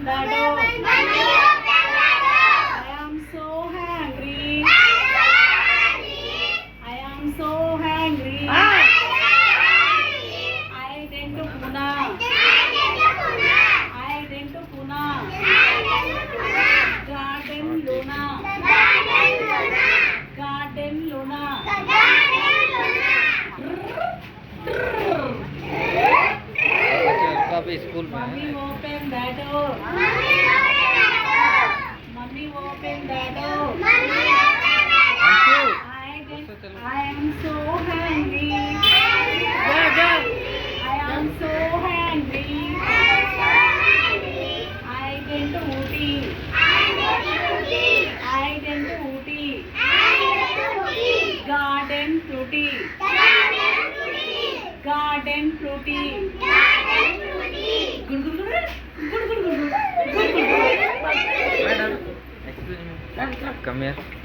the door. I am so hungry. I am so hungry. I went to Pune. I went to Pune. Garden Luna. Garden Luna. काफी school में Mummy है। open the door. Mummy open the door. Anshu, I am so hungry. I am so hungry. I went to Ooty. I went to Ooty. Garden fruity. Garden fruity. Good, good, good. Good, good, good. Good, good, good. Madam, excuse me, come here.